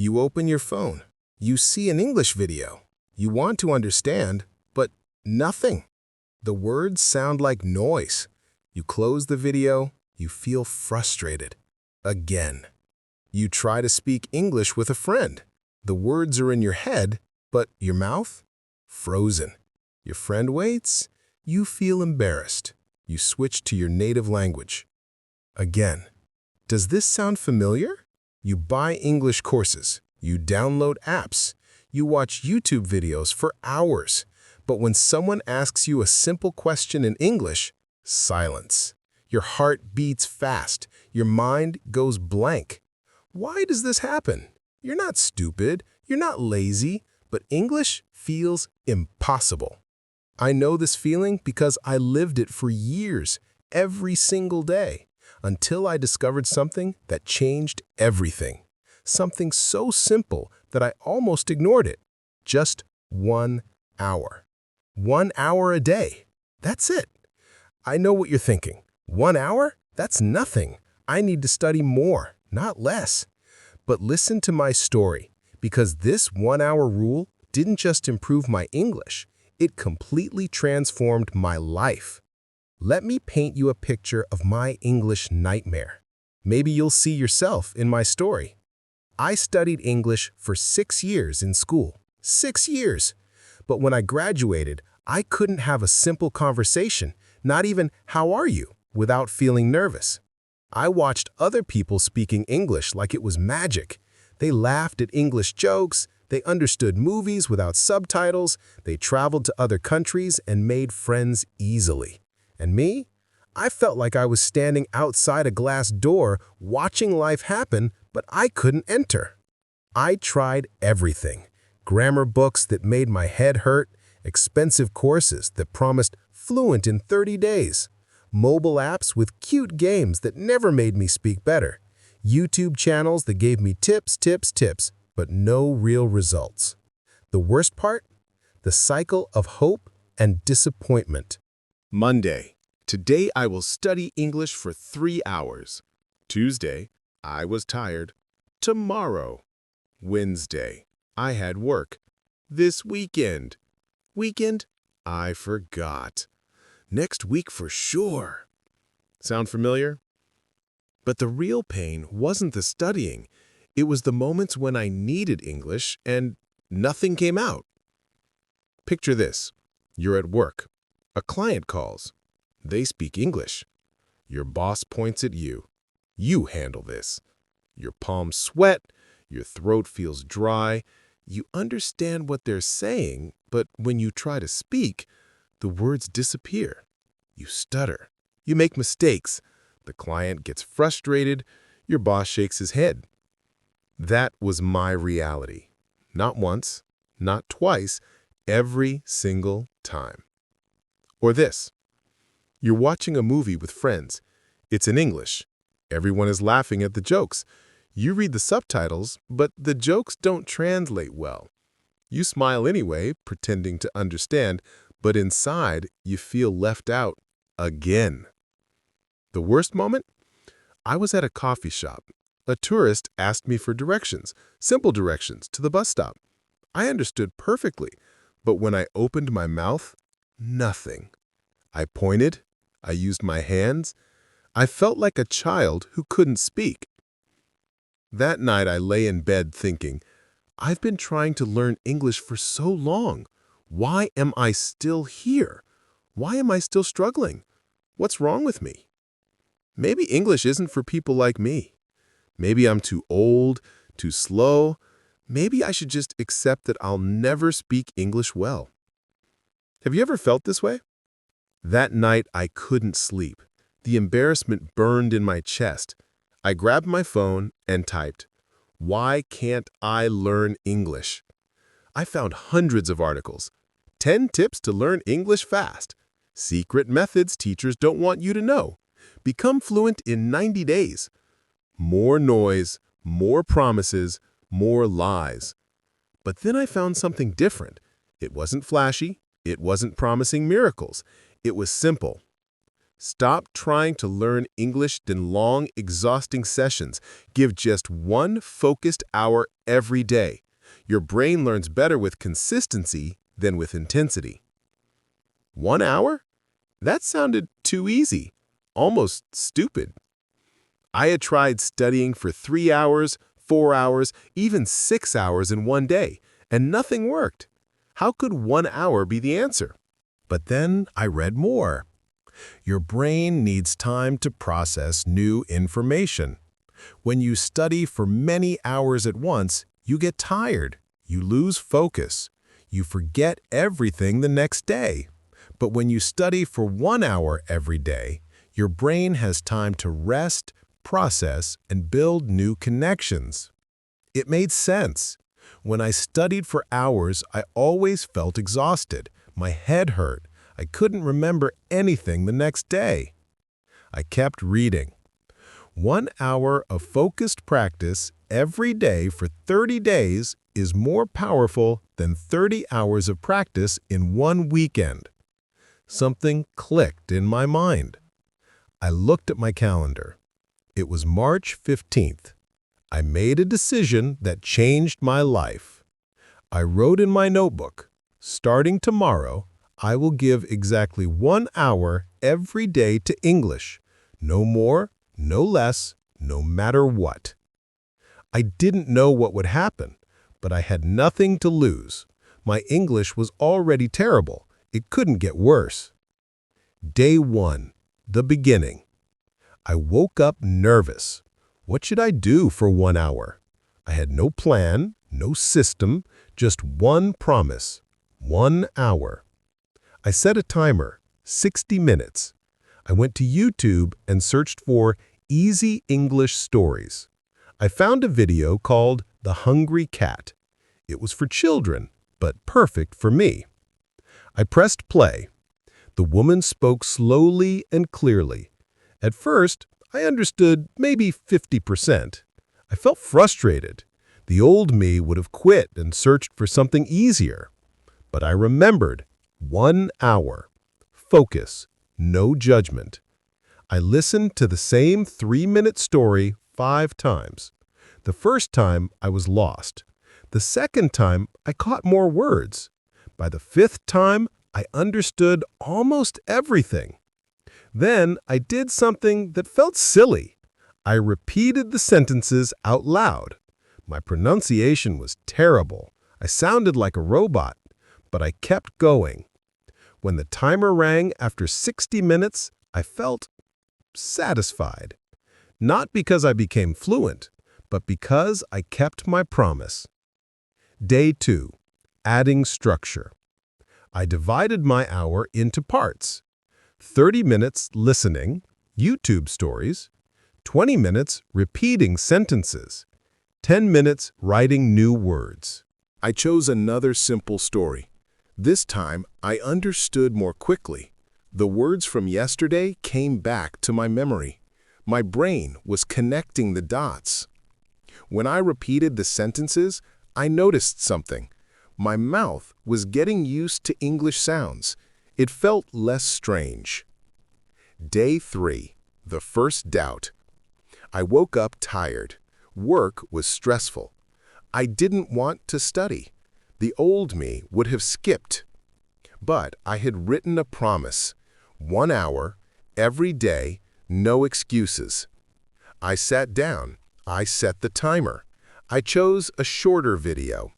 You open your phone. You see an English video. You want to understand, but nothing. The words sound like noise. You close the video. You feel frustrated. Again. You try to speak English with a friend. The words are in your head, but your mouth? Frozen. Your friend waits. You feel embarrassed. You switch to your native language. Again. Does this sound familiar? You buy English courses. You download apps. You watch YouTube videos for hours. But when someone asks you a simple question in English, silence. Your heart beats fast. Your mind goes blank. Why does this happen? You're not stupid. You're not lazy. But English feels impossible. I know this feeling because I lived it for years, every single day, until I discovered something that changed everything. Something so simple that I almost ignored it. Just 1 hour. 1 hour a day. That's it. I know what you're thinking. 1 hour? That's nothing. I need to study more, not less. But listen to my story, because this 1 hour rule didn't just improve my English, it completely transformed my life. Let me paint you a picture of my English nightmare. Maybe you'll see yourself in my story. I studied English for 6 years in school. 6 years! But when I graduated, I couldn't have a simple conversation, not even "How are you?" without feeling nervous. I watched other people speaking English like it was magic. They laughed at English jokes, they understood movies without subtitles, they traveled to other countries and made friends easily. And me? I felt like I was standing outside a glass door watching life happen, but I couldn't enter. I tried everything. Grammar books that made my head hurt, expensive courses that promised fluent in 30 days, mobile apps with cute games that never made me speak better, YouTube channels that gave me tips, but no real results. The worst part? The cycle of hope and disappointment. Monday. Today I will study English for 3 hours. Tuesday. I was tired. Tomorrow. Wednesday. I had work. This weekend. Weekend? I forgot. Next week for sure. Sound familiar? But the real pain wasn't the studying. It was the moments when I needed English and nothing came out. Picture this. You're at work. A client calls. They speak English. Your boss points at you. You handle this. Your palms sweat. Your throat feels dry. You understand what they're saying, but when you try to speak, the words disappear. You stutter. You make mistakes. The client gets frustrated. Your boss shakes his head. That was my reality. Not once, not twice, every single time. Or this. You're watching a movie with friends. It's in English. Everyone is laughing at the jokes. You read the subtitles, but the jokes don't translate well. You smile anyway, pretending to understand, but inside you feel left out again. The worst moment? I was at a coffee shop. A tourist asked me for directions, simple directions, to the bus stop. I understood perfectly, but when I opened my mouth, nothing. I pointed. I used my hands. I felt like a child who couldn't speak. That night I lay in bed thinking, I've been trying to learn English for so long. Why am I still here? Why am I still struggling? What's wrong with me? Maybe English isn't for people like me. Maybe I'm too old, too slow. Maybe I should just accept that I'll never speak English well. Have you ever felt this way? That night I couldn't sleep. The embarrassment burned in my chest. I grabbed my phone and typed, "Why can't I learn English?" I found hundreds of articles. 10 tips to learn English fast. Secret methods teachers don't want you to know. Become fluent in 90 days. More noise, more promises, more lies. But then I found something different. It wasn't flashy. It wasn't promising miracles. It was simple. Stop trying to learn English in long, exhausting sessions. Give just one focused hour every day. Your brain learns better with consistency than with intensity. 1 hour? That sounded too easy, almost stupid. I had tried studying for 3 hours, 4 hours, even 6 hours in one day, and nothing worked. How could 1 hour be the answer? But then I read more. Your brain needs time to process new information. When you study for many hours at once, you get tired. You lose focus. You forget everything the next day. But when you study for 1 hour every day, your brain has time to rest, process, and build new connections. It made sense. When I studied for hours, I always felt exhausted. My head hurt. I couldn't remember anything the next day. I kept reading. 1 hour of focused practice every day for 30 days is more powerful than 30 hours of practice in one weekend. Something clicked in my mind. I looked at my calendar. It was March 15th. I made a decision that changed my life. I wrote in my notebook, starting tomorrow, I will give exactly 1 hour every day to English. No more, no less, no matter what. I didn't know what would happen, but I had nothing to lose. My English was already terrible. It couldn't get worse. Day 1, the beginning. I woke up nervous. What should I do for 1 hour? I had no plan, no system, just one promise. 1 hour. I set a timer, 60 minutes. I went to YouTube and searched for easy English stories. I found a video called The Hungry Cat. It was for children, but perfect for me. I pressed play. The woman spoke slowly and clearly. At first, I understood maybe 50%. I felt frustrated. The old me would have quit and searched for something easier. But I remembered 1 hour. Focus. No judgment. I listened to the same 3-minute story 5 times. The first time, I was lost. The second time, I caught more words. By the 5th time, I understood almost everything. Then I did something that felt silly. I repeated the sentences out loud. My pronunciation was terrible. I sounded like a robot, but I kept going. When the timer rang after 60 minutes, I felt satisfied. Not because I became fluent, but because I kept my promise. Day 2, adding structure. I divided my hour into parts. 30 minutes listening, YouTube stories, 20 minutes repeating sentences, 10 minutes writing new words. I chose another simple story. This time, I understood more quickly. The words from yesterday came back to my memory. My brain was connecting the dots. When I repeated the sentences, I noticed something. My mouth was getting used to English sounds. It felt less strange. Day 3, the first doubt. I woke up tired. Work was stressful. I didn't want to study. The old me would have skipped. But I had written a promise. 1 hour, every day, no excuses. I sat down. I set the timer. I chose a shorter video.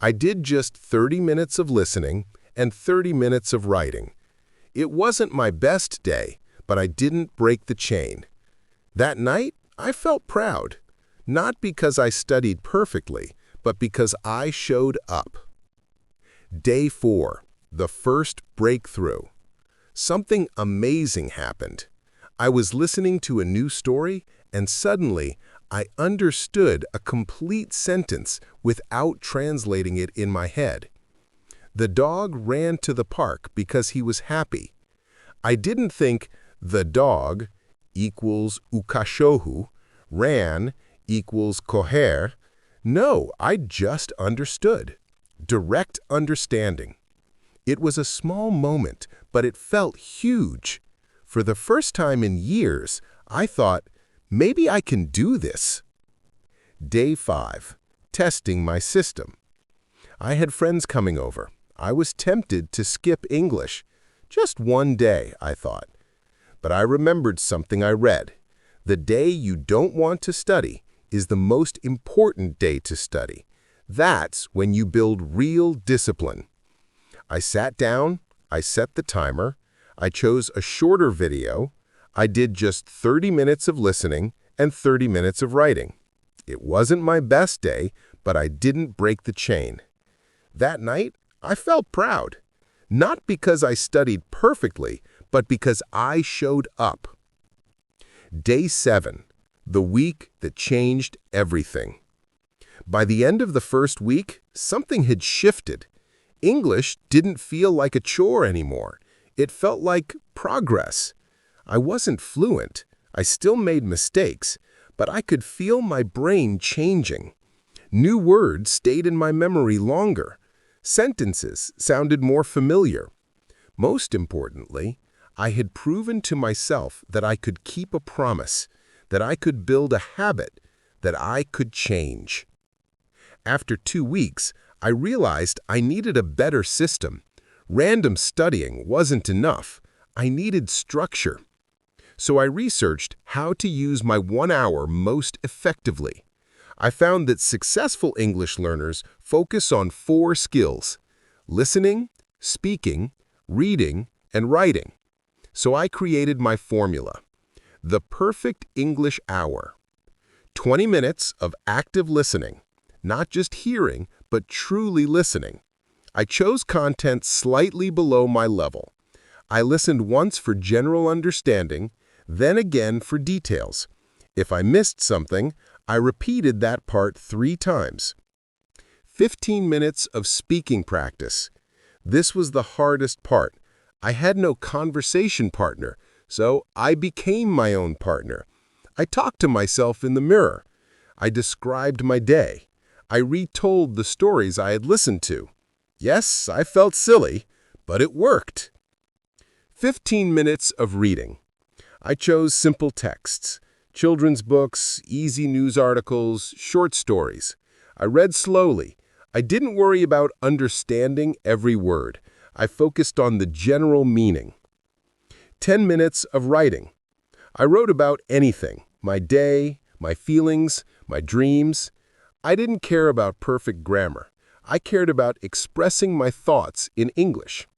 I did just 30 minutes of listening and 30 minutes of writing. It wasn't my best day, but I didn't break the chain. That night, I felt proud. Not because I studied perfectly, but because I showed up. Day 4, the first breakthrough. Something amazing happened. I was listening to a new story, and suddenly, I understood a complete sentence without translating it in my head. The dog ran to the park because he was happy. I didn't think the dog equals o cachorro, ran equals correr. No, I just understood. Direct understanding. It was a small moment, but it felt huge. For the first time in years, I thought, maybe I can do this. Day 5. Testing my system. I had friends coming over. I was tempted to skip English. Just one day, I thought. But I remembered something I read. The day you don't want to study is the most important day to study. That's when you build real discipline. I sat down, I set the timer, I chose a shorter video, I did just 30 minutes of listening and 30 minutes of writing. It wasn't my best day, but I didn't break the chain. That night, I felt proud. Not because I studied perfectly, but because I showed up. Day 7. The week that changed everything. By the end of the first week, something had shifted. English didn't feel like a chore anymore. It felt like progress. I wasn't fluent. I still made mistakes, but I could feel my brain changing. New words stayed in my memory longer. Sentences sounded more familiar. Most importantly, I had proven to myself that I could keep a promise, that I could build a habit, that I could change. After 2 weeks, I realized I needed a better system. Random studying wasn't enough. I needed structure. So I researched how to use my 1 hour most effectively. I found that successful English learners focus on 4 skills: listening, speaking, reading, and writing. So I created my formula. The perfect English hour. 20 minutes of active listening. Not just hearing, but truly listening. I chose content slightly below my level. I listened once for general understanding, then again for details. If I missed something, I repeated that part 3 times. 15 minutes of speaking practice. This was the hardest part. I had no conversation partner, so I became my own partner. I talked to myself in the mirror. I described my day. I retold the stories I had listened to. Yes, I felt silly, but it worked. 15 minutes of reading. I chose simple texts, children's books, easy news articles, short stories. I read slowly. I didn't worry about understanding every word. I focused on the general meaning. 10 minutes of writing. I wrote about anything, my day, my feelings, my dreams. I didn't care about perfect grammar. I cared about expressing my thoughts in English.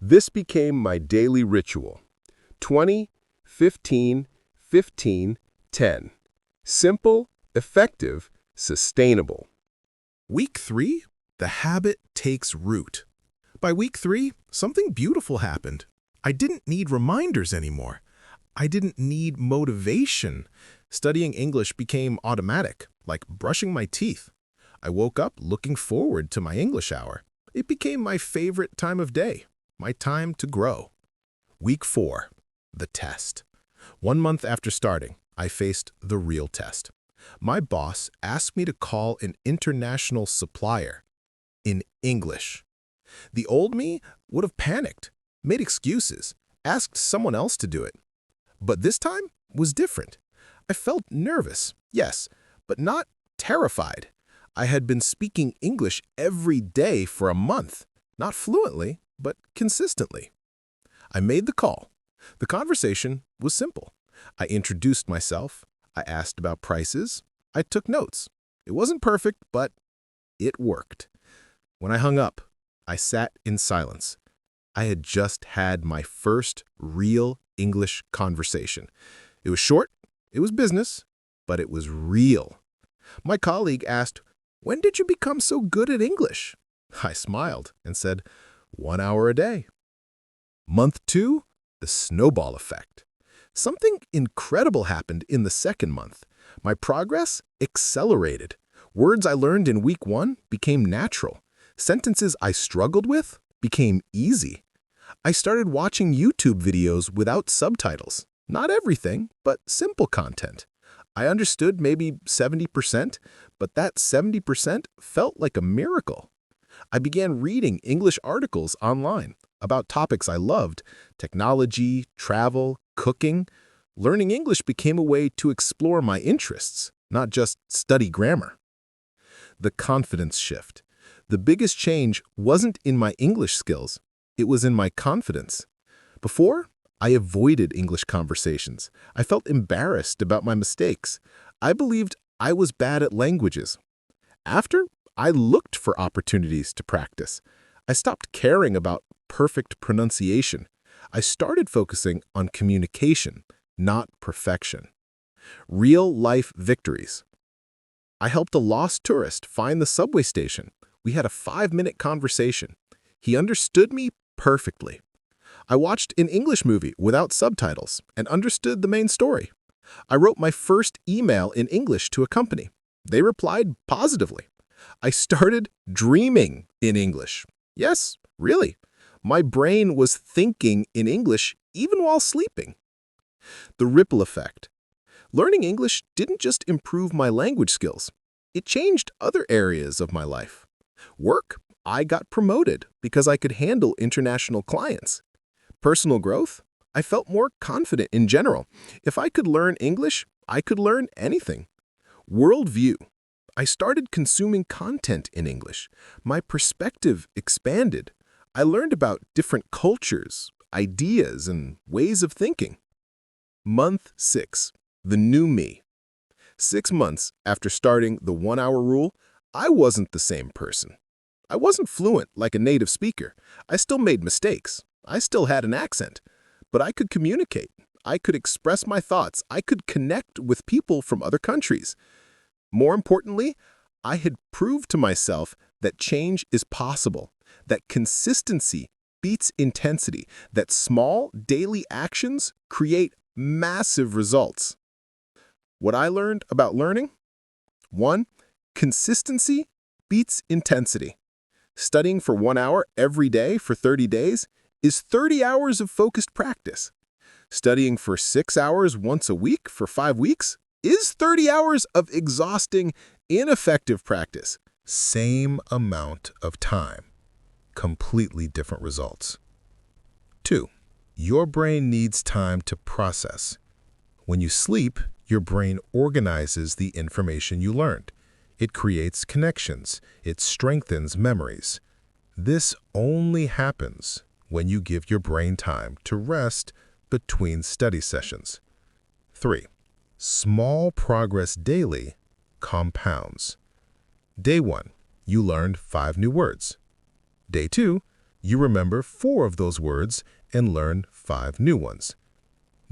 This became my daily ritual. 20, 15, 15, 10. Simple, effective, sustainable. Week 3, the habit takes root. By week 3, something beautiful happened. I didn't need reminders anymore. I didn't need motivation. Studying English became automatic, like brushing my teeth. I woke up looking forward to my English hour. It became my favorite time of day, my time to grow. Week 4, the test. 1 month after starting, I faced the real test. My boss asked me to call an international supplier in English. The old me would have panicked, made excuses, asked someone else to do it. But this time was different. I felt nervous, yes, but not terrified. I had been speaking English every day for a month, not fluently, but consistently. I made the call. The conversation was simple. I introduced myself. I asked about prices. I took notes. It wasn't perfect, but it worked. When I hung up, I sat in silence. I had just had my first real English conversation. It was short, it was business, but it was real. My colleague asked, "When did you become so good at English?" I smiled and said, 1 hour a day. Month 2, the snowball effect. Something incredible happened in the second month. My progress accelerated. Words I learned in week 1 became natural. Sentences I struggled with became easy. I started watching YouTube videos without subtitles. Not everything, but simple content. I understood maybe 70%, but that 70% felt like a miracle. I began reading English articles online about topics I loved: technology, travel, cooking. Learning English became a way to explore my interests, not just study grammar. The confidence shift. The biggest change wasn't in my English skills, it was in my confidence. Before, I avoided English conversations. I felt embarrassed about my mistakes. I believed I was bad at languages. After, I looked for opportunities to practice. I stopped caring about perfect pronunciation. I started focusing on communication, not perfection. Real-life victories. I helped a lost tourist find the subway station. We had a 5-minute conversation. He understood me perfectly. I watched an English movie without subtitles and understood the main story. I wrote my first email in English to a company. They replied positively. I started dreaming in English. Yes, really. My brain was thinking in English even while sleeping. The ripple effect. Learning English didn't just improve my language skills. It changed other areas of my life. Work, I got promoted because I could handle international clients. Personal growth, I felt more confident in general. If I could learn English, I could learn anything. Worldview, I started consuming content in English. My perspective expanded. I learned about different cultures, ideas, and ways of thinking. Month 6. The new me. 6 months after starting the 1-hour rule, I wasn't the same person. I wasn't fluent like a native speaker. I still made mistakes. I still had an accent. But I could communicate. I could express my thoughts. I could connect with people from other countries. More importantly, I had proved to myself that change is possible, that consistency beats intensity, that small daily actions create massive results. What I learned about learning? 1. Consistency beats intensity. Studying for 1 hour every day for 30 days is 30 hours of focused practice. Studying for 6 hours once a week for 5 weeks is 30 hours of exhausting, ineffective practice. Same amount of time, completely different results. 2. Your brain needs time to process. When you sleep, your brain organizes the information you learned. It creates connections. It strengthens memories. This only happens when you give your brain time to rest between study sessions. 3. Small progress daily compounds. Day 1, you learned 5 new words. Day 2, you remember 4 of those words and learn 5 new ones.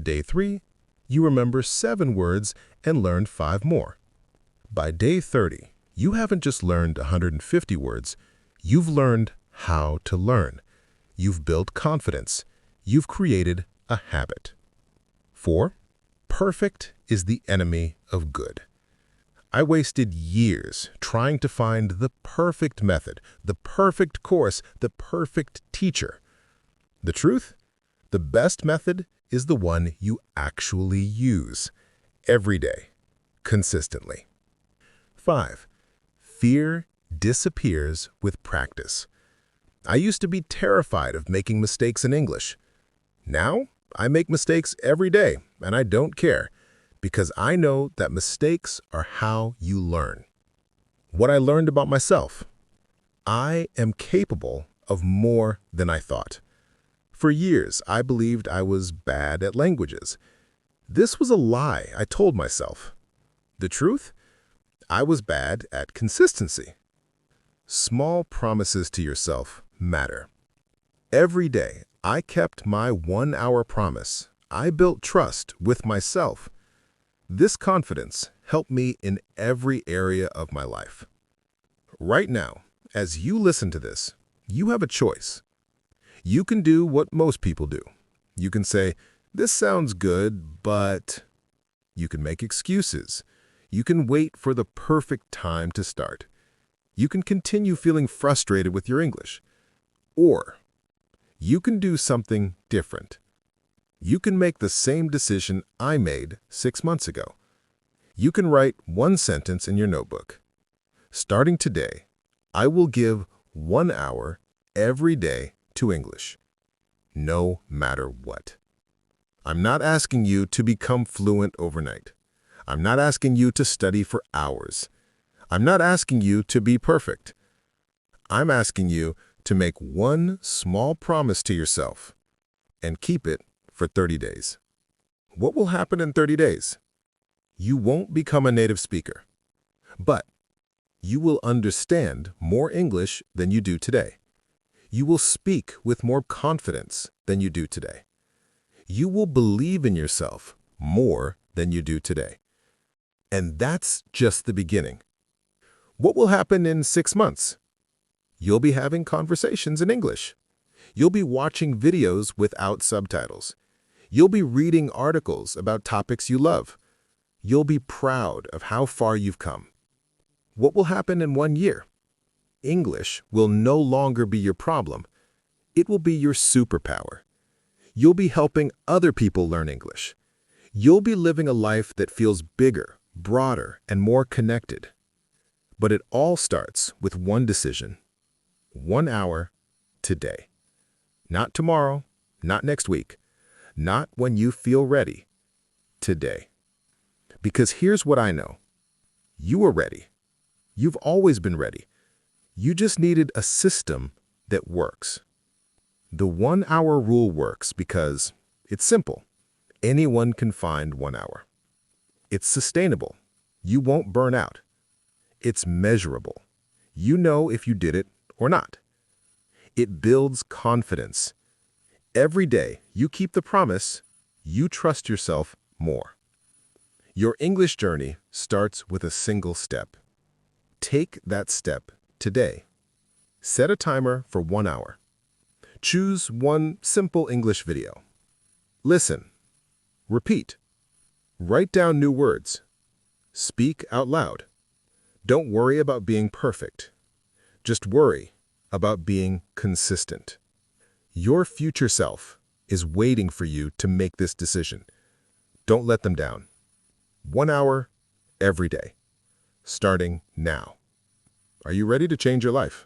Day 3, you remember 7 words and learn 5 more. By day 30, you haven't just learned 150 words, you've learned how to learn. You've built confidence. You've created a habit. 4. Perfect is the enemy of good. I wasted years trying to find the perfect method, the perfect course, the perfect teacher. The truth? The best method is the one you actually use every day, consistently. 5. Fear disappears with practice. I used to be terrified of making mistakes in English. Now, I make mistakes every day, and I don't care, because I know that mistakes are how you learn. What I learned about myself: I am capable of more than I thought. For years, I believed I was bad at languages. This was a lie I told myself. The truth? I was bad at consistency. Small promises to yourself matter. Every day, I kept my 1-hour promise. I built trust with myself. This confidence helped me in every area of my life. Right now, as you listen to this, you have a choice. You can do what most people do. You can say, "This sounds good, but..." You can make excuses. You can wait for the perfect time to start. You can continue feeling frustrated with your English. Or you can do something different. You can make the same decision I made 6 months ago. You can write 1 sentence in your notebook. Starting today, I will give 1 hour every day to English, no matter what. I'm not asking you to become fluent overnight. I'm not asking you to study for hours. I'm not asking you to be perfect. I'm asking you to make one small promise to yourself and keep it for 30 days. What will happen in 30 days? You won't become a native speaker, but you will understand more English than you do today. You will speak with more confidence than you do today. You will believe in yourself more than you do today. And that's just the beginning. What will happen in 6 months? You'll be having conversations in English. You'll be watching videos without subtitles. You'll be reading articles about topics you love. You'll be proud of how far you've come. What will happen in 1 year? English will no longer be your problem. It will be your superpower. You'll be helping other people learn English. You'll be living a life that feels bigger, broader, and more connected. But it all starts with one decision. 1 hour today. Not tomorrow, not next week, not when you feel ready. Today. Because here's what I know. You are ready. You've always been ready. You just needed a system that works. The 1 hour rule works because it's simple. Anyone can find 1 hour. It's sustainable. You won't burn out. It's measurable. You know if you did it or not. It builds confidence. Every day you keep the promise, you trust yourself more. Your English journey starts with a single step. Take that step today. Set a timer for 1 hour. Choose one simple English video. Listen. Repeat. Write down new words. Speak out loud. Don't worry about being perfect. Just worry about being consistent. Your future self is waiting for you to make this decision. Don't let them down. 1 hour every day, starting now. Are you ready to change your life?